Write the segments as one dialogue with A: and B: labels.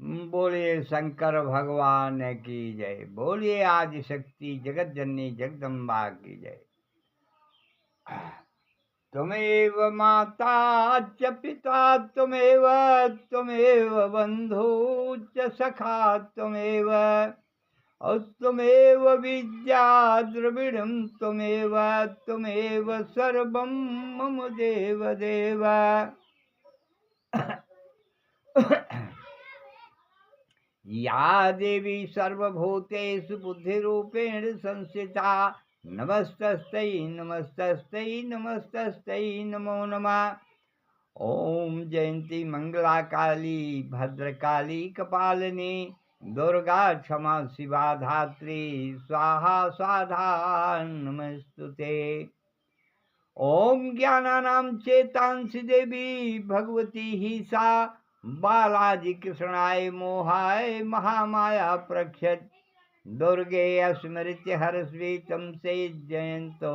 A: बोलिए शंकर भगवान की जय। बोलिए आदि शक्ति जगत जननी जगदम्बा की जय। त्वमेव माता च पिता त्वमेव बन्धु च सखा त्वमेव त्वमेव विद्या द्रविणं त्वमेव सर्वं मम देव देव। या देवी सर्वभूतेषु बुद्धिरूपेण संस्थिता नमस्तस्यै नमस्तस्यै नमस्तस्यै नमो नमः। ओम जयंती मंगला काली भद्रकाली कपालिनी दुर्गा क्षमा शिवा धात्री स्वाहा स्वाधा नमस्तुते। ओम ज्ञानानां चेतांसि देवी भगवती ही सा बालाजी कृष्णाय मोहाय महामाया प्रक्षत दुर्गे स्मृत्य हरस्वी तम से जयंतो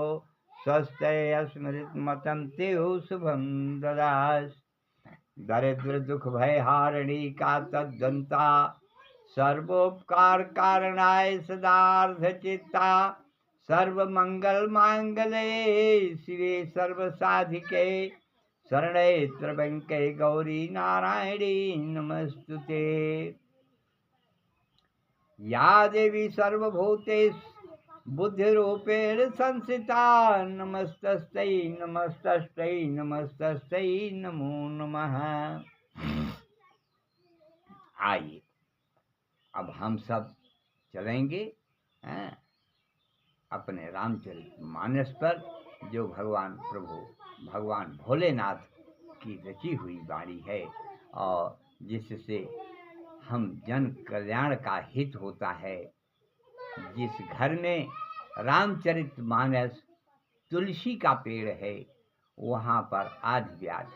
A: स्वस्ते स्मृत मतम तेहु शुभम ददास। दरिद्र दुख भय हारिणी का तद्दंता सर्वोपकार कारणाय सदार्थ चित्ता सर्व मंगल मांगले शिवे सर्व साधिके शरणे त्र्यंबके गौरी नारायणी नमस्तुते। या देवी सर्वभूतेषु बुद्धिरूपेण संस्थिता नमस्तस्यै नमस्तस्यै नमस्तस्यै नमो नमः। आइए अब हम सब चलेंगे अपने रामचरितमानस पर, जो भगवान प्रभु भगवान भोलेनाथ की रची हुई वाणी है और जिससे हम जन कल्याण का हित होता है। जिस घर में रामचरितमानस तुलसी का पेड़ है वहाँ पर आज ब्याज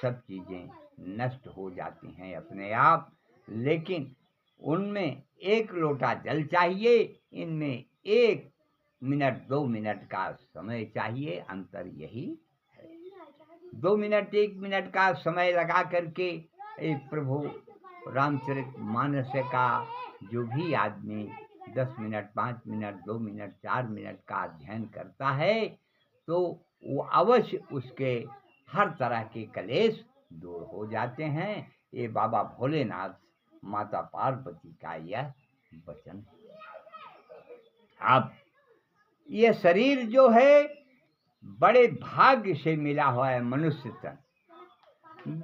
A: सब चीज़ें नष्ट हो जाती हैं अपने आप, लेकिन उनमें एक लोटा जल चाहिए, इनमें 1 मिनट 2 मिनट का समय चाहिए, अंतर यही है। 2 मिनट 1 मिनट का समय लगा करके प्रभु रामचरितमानस का जो भी आदमी 10 मिनट 5 मिनट 2 मिनट 4 मिनट का अध्ययन करता है तो वो अवश्य उसके हर तरह के क्लेश दूर हो जाते हैं। ये बाबा भोलेनाथ माता पार्वती का यह वचन है। अब ये शरीर जो है बड़े भाग्य से मिला हुआ है मनुष्य तन,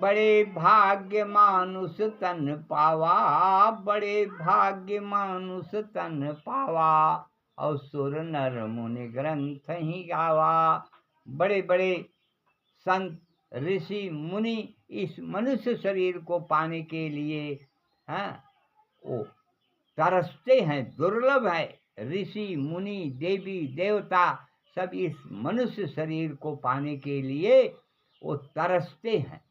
A: बड़े भाग्य मानुष तन पावा, बड़े भाग्य मानुष तन पावा, और सुर नर मुनि ग्रंथ ही गावा। बड़े बड़े संत ऋषि मुनि इस मनुष्य शरीर को पाने के लिए वो तरसते हैं, दुर्लभ है। ऋषि मुनि देवी देवता सब इस मनुष्य शरीर को पाने के लिए वो तरसते हैं।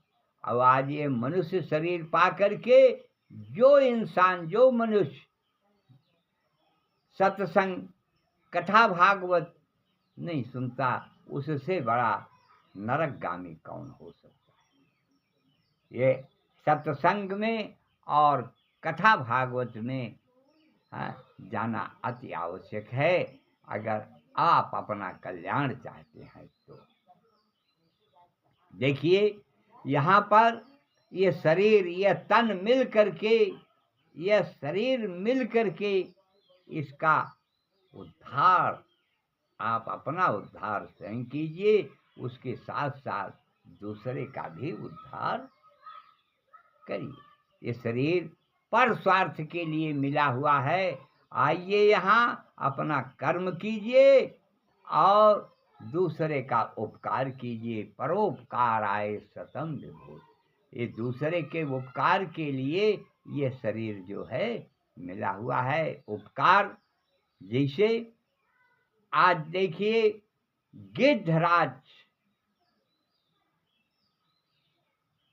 A: अब आज ये मनुष्य शरीर पा करके जो इंसान जो मनुष्य सत्संग कथा भागवत नहीं सुनता उससे बड़ा नरकगामी कौन हो सकता है। ये सत्संग में और कथा भागवत में जाना अति आवश्यक है अगर आप अपना कल्याण चाहते हैं तो। देखिए यहाँ पर ये शरीर ये तन मिल करके, यह शरीर मिल करके इसका उद्धार, आप अपना उद्धार स्वयं कीजिए, उसके साथ साथ दूसरे का भी उद्धार करिए। ये शरीर पर स्वार्थ के लिए मिला हुआ है। आइए यहाँ अपना कर्म कीजिए और दूसरे का उपकार कीजिए। परोपकार आए सतम विभूत। ये दूसरे के उपकार के लिए ये शरीर जो है मिला हुआ है। उपकार जैसे आज देखिए गिद्धराज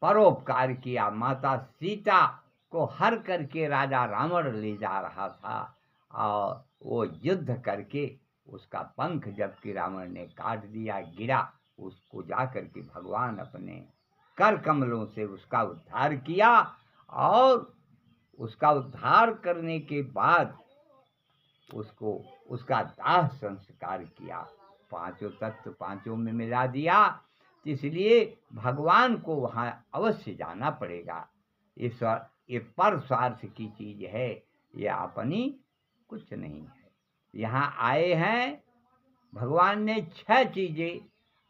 A: परोपकार किया, माता सीता को हर करके राजा रावण ले जा रहा था और वो युद्ध करके उसका पंख जबकि रावण ने काट दिया गिरा, उसको जाकर के भगवान अपने कर कमलों से उसका उद्धार किया और उसका उद्धार करने के बाद उसको उसका दाह संस्कार किया, पांचों तत्व पांचों में मिला दिया। इसलिए भगवान को वहाँ अवश्य जाना पड़ेगा। ये पर स्वार्थ की चीज है, ये अपनी कुछ नहीं है। यहाँ आए हैं, भगवान ने 6 चीजें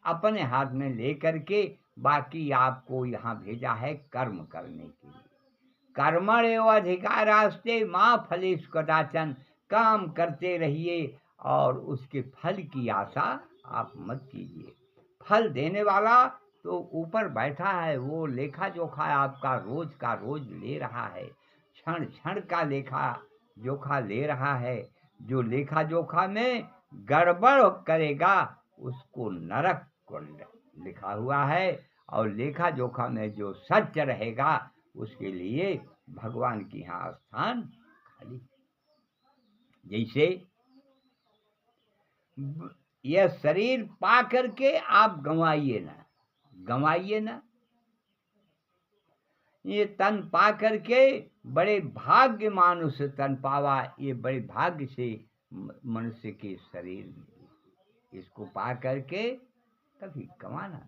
A: अपने हाथ में लेकर के बाकी आपको यहाँ भेजा है कर्म करने के लिए। कर्मण्येव अधिकारास्ते मा फलेषु कदाचन, काम करते रहिए और उसके फल की आशा आप मत कीजिए। फल देने वाला तो ऊपर बैठा है, वो लेखा जोखा आपका रोज का रोज ले रहा है, क्षण क्षण का लेखा जोखा ले रहा है। जो लेखा जोखा में गड़बड़ करेगा उसको नरक कुंड लिखा हुआ है, और लेखा जोखा में जो सच रहेगा उसके लिए भगवान के यहाँ स्थान खाली। जैसे यह शरीर पा करके आप गंवाइए ना। ये तन पा करके बड़े भाग्य मानुष तन पावा, ये बड़े भाग्य से मनुष्य के शरीर, इसको पा करके कभी गंवाना।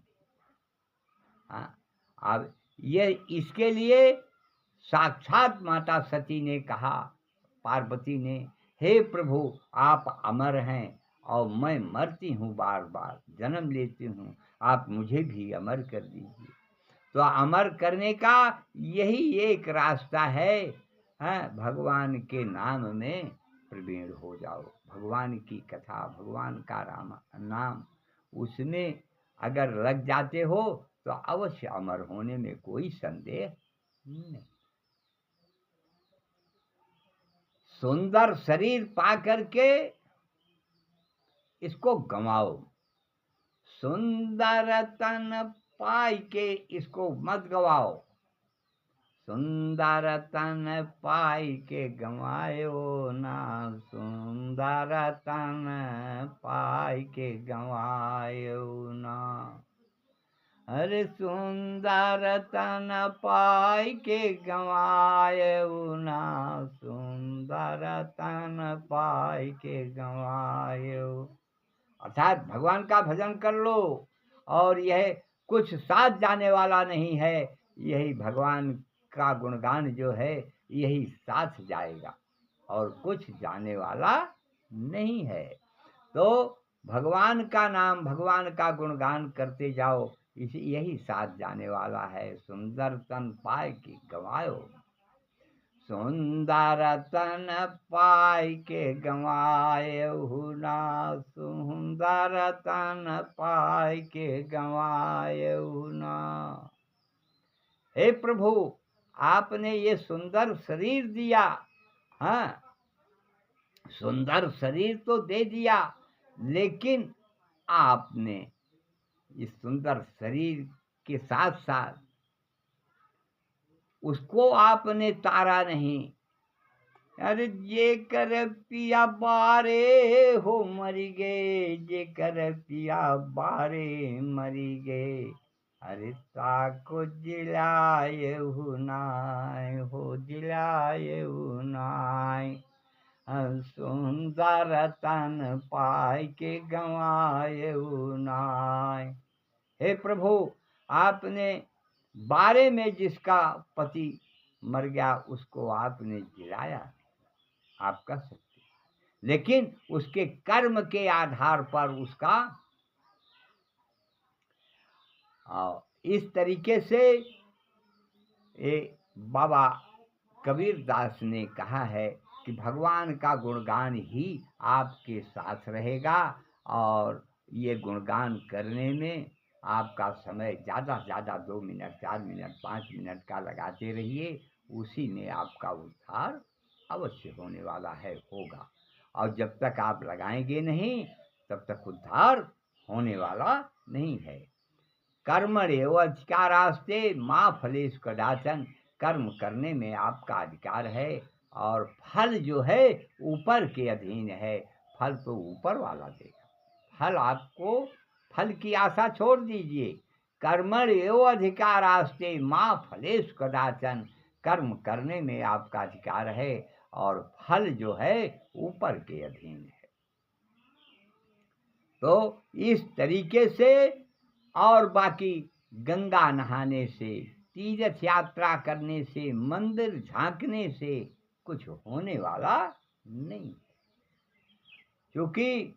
A: हाँ, अब ये इसके लिए साक्षात माता सती ने कहा, पार्वती ने, हे प्रभु आप अमर हैं और मैं मरती हूँ, बार बार जन्म लेती हूँ, आप मुझे भी अमर कर दीजिए। तो अमर करने का यही एक रास्ता है, भगवान के नाम में प्रवीण हो जाओ। भगवान की कथा, भगवान का नाम, उसमें अगर लग जाते हो तो अवश्य अमर होने में कोई संदेह नहीं। सुंदर शरीर पा करके इसको गंवाओ, सुंदर तन पाई के इसको मत गवाओ। सुंदर तन पाई के गंवायो ना, सुंदर तन पाई के गंवायो ना। अरे सुंदर तन पाई के गंवायो ना, सुंदर तन पाई के गंवायो। अर्थात भगवान का भजन कर लो, और यह कुछ साथ जाने वाला नहीं है, यही भगवान का गुणगान जो है यही साथ जाएगा, और कुछ जाने वाला नहीं है। तो भगवान का नाम, भगवान का गुणगान करते जाओ, यही साथ जाने वाला है। सुंदर तन पाए के गंवायो, सुंदर तन पाई के गंवायो ना, सुंदर तन पाई के गंवायो ना। हे प्रभु आपने ये सुंदर शरीर दिया, हाँ सुंदर शरीर तो दे दिया, लेकिन आपने इस सुंदर शरीर के साथ साथ उसको आपने तारा नहीं। अरे जे कर पिया बारे हो मरी गए, जे कर पिया बारे मरी गए। अरे ताको जिलाए नाय हो, जिलाए नाय। सुंदर तन पाई के गंवाए नाय। हे प्रभु आपने बारे में जिसका पति मर गया उसको आपने जिलाया, आप कह सकते, लेकिन उसके कर्म के आधार पर उसका, इस तरीके से बाबा कबीर दास ने कहा है कि भगवान का गुणगान ही आपके साथ रहेगा, और ये गुणगान करने में आपका समय ज़्यादा से ज़्यादा 2 मिनट 4 मिनट 5 मिनट का लगाते रहिए, उसी में आपका उद्धार अवश्य होने वाला है, होगा। और जब तक आप लगाएंगे नहीं तब तक उद्धार होने वाला नहीं है। कर्मण्येव अधिकारास्ते मा फलेषु कदाचन, कर्म करने में आपका अधिकार है, और फल जो है ऊपर के अधीन है। फल तो ऊपर वाला देगा, फल आपको, फल की आशा छोड़ दीजिए। कर्मण्येव अधिकारास्ते मा फलेषु कदाचन, कर्म करने में आपका अधिकार है और फल जो है ऊपर के अधीन है। तो इस तरीके से और बाकी गंगा नहाने से, तीर्थ यात्रा करने से, मंदिर झांकने से कुछ होने वाला नहीं, क्योंकि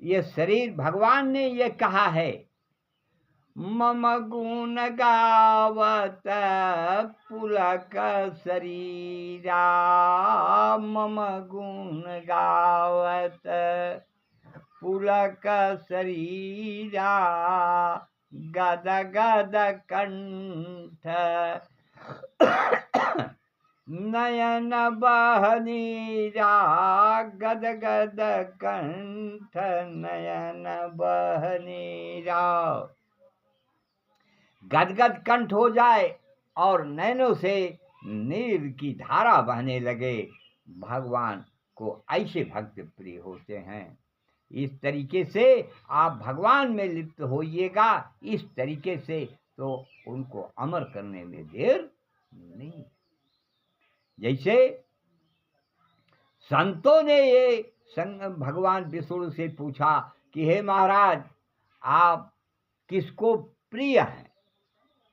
A: ये शरीर भगवान ने ये कहा है, मम गुण गावत पुलक शरीरा, मम गुण गावत पुलक शरीरा, गद गद कंठ नयन बहनीरा, गद गद कंठ नयन बहनीरा। गदगद कंठ हो जाए और नैनों से नीर की धारा बहने लगे, भगवान को ऐसे भक्त प्रिय होते हैं। इस तरीके से आप भगवान में लिप्त होइएगा, इस तरीके से तो उनको अमर करने में देर नहीं। जैसे संतों ने ये भगवान विष्णु से पूछा कि हे महाराज, आप किसको प्रिय हैं?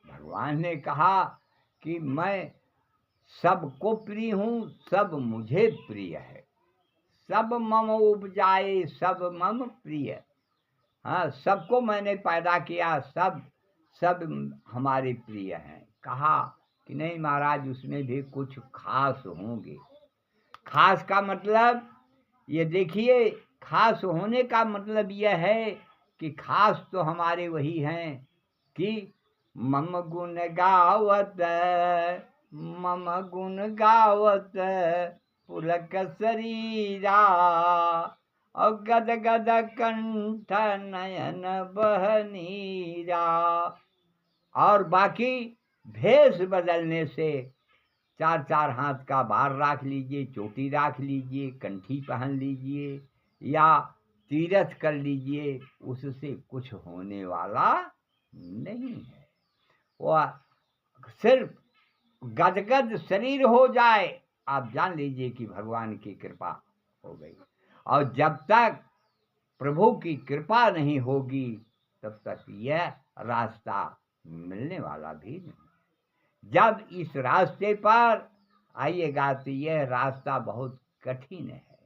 A: भगवान ने कहा कि मैं सबको प्रिय हूँ, सब मुझे प्रिय है। सब मम उपजाए सब मम प्रिय। हाँ, सबको मैंने पैदा किया, सब हमारे प्रिय हैं। कहा कि नहीं महाराज, उसमें भी कुछ खास होंगे। खास का मतलब ये देखिए, खास होने का मतलब यह है कि खास तो हमारे वही हैं कि मम गुण गावत, मम गुण गावत पुलक शरीरा, और गद गद कंठ नयन बहनीरा। और बाकी भेष बदलने से 4-4 हाथ का बार रख लीजिए, चोटी रख लीजिए, कंठी पहन लीजिए या तीरथ कर लीजिए, उससे कुछ होने वाला नहीं है। वह सिर्फ गदगद शरीर हो जाए, आप जान लीजिए कि भगवान की कृपा हो गई। और जब तक प्रभु की कृपा नहीं होगी तब तक यह रास्ता मिलने वाला भी नहीं। जब इस रास्ते पर आइएगा तो यह रास्ता बहुत कठिन है।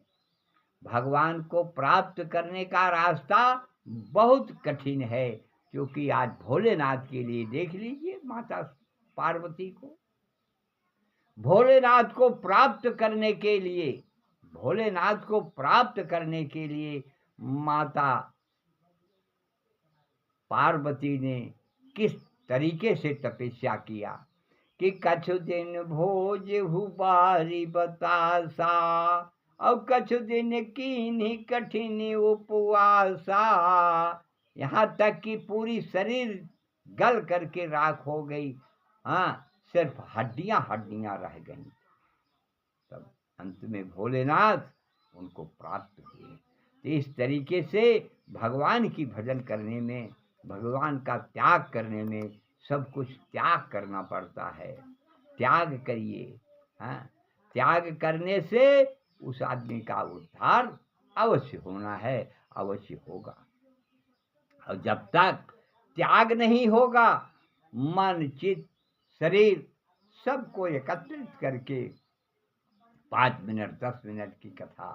A: भगवान को प्राप्त करने का रास्ता बहुत कठिन है, क्योंकि आज भोलेनाथ के लिए देख लीजिए माता पार्वती को। भोलेनाथ को प्राप्त करने के लिए, भोलेनाथ को प्राप्त करने के लिए माता पार्वती ने किस तरीके से तपस्या किया कि कछु दिन भोज हुबारी बतासा, और कछु दिन कीन्ही कठिन उपवासा। यहाँ तक कि पूरी शरीर गल करके राख हो गई। हाँ, सिर्फ हड्डियां हड्डियां रह गईं। तब अंत में भोलेनाथ उनको प्राप्त हुए। तो इस तरीके से भगवान की भजन करने में, भगवान का त्याग करने में सब कुछ त्याग करना पड़ता है। त्याग करिए। हाँ, त्याग करने से उस आदमी का उद्धार अवश्य होना है, अवश्य होगा। और जब तक त्याग नहीं होगा, मन चित्त शरीर सबको एकत्रित करके 5 मिनट 10 मिनट की कथा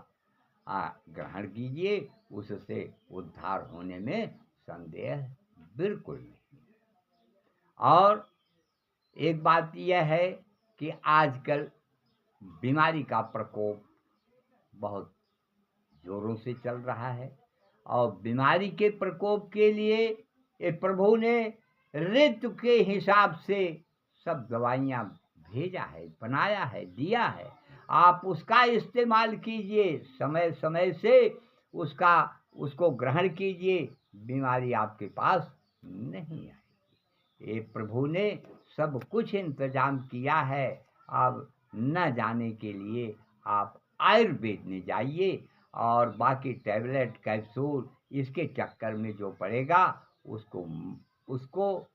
A: ग्रहण कीजिए, उससे उद्धार होने में संदेह बिल्कुल नहीं। और एक बात यह है कि आजकल बीमारी का प्रकोप बहुत जोरों से चल रहा है, और बीमारी के प्रकोप के लिए ये प्रभु ने ऋतु के हिसाब से सब दवाइयाँ भेजा है, बनाया है, दिया है। आप उसका इस्तेमाल कीजिए, समय समय से उसको ग्रहण कीजिए, बीमारी आपके पास नहीं आएगी। ये प्रभु ने सब कुछ इंतजाम किया है। अब न जाने के लिए आप आयुर्वेद में जाइए, और बाकी टैबलेट कैप्सूल इसके चक्कर में जो पड़ेगा उसको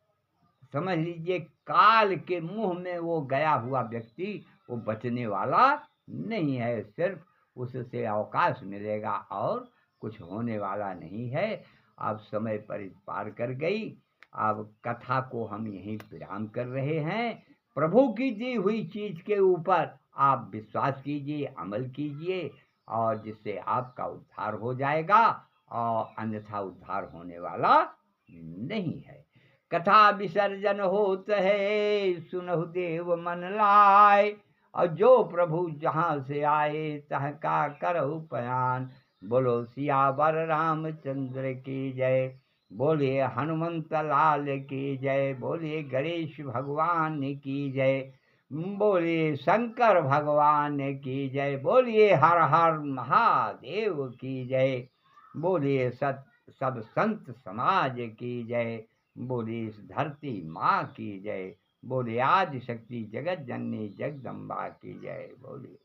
A: समझ लीजिए काल के मुंह में वो गया हुआ व्यक्ति वो बचने वाला नहीं है, सिर्फ उससे अवकाश मिलेगा और कुछ होने वाला नहीं है। अब समय पर पार कर गई। अब कथा को हम यहीं विराम कर रहे हैं। प्रभु की दी हुई चीज के ऊपर आप विश्वास कीजिए, अमल कीजिए, और जिससे आपका उद्धार हो जाएगा, और अन्यथा उद्धार होने वाला नहीं है। कथा विसर्जन होत है, सुनहु देव मन लाए, और जो प्रभु जहाँ से आए तह का करहु पयान। बोलो सियावर रामचंद्र की जय, बोलिए हनुमंत लाल की जय, बोलिए गणेश भगवान की जय, बोलिए शंकर भगवान की जय, बोलिए हर हर महादेव की जय, बोलिए सब संत समाज की जय, बोलिए इस धरती माँ की जय, बोलिए आदि शक्ति जगत जननी जगदम्बा की जय, बोलिए।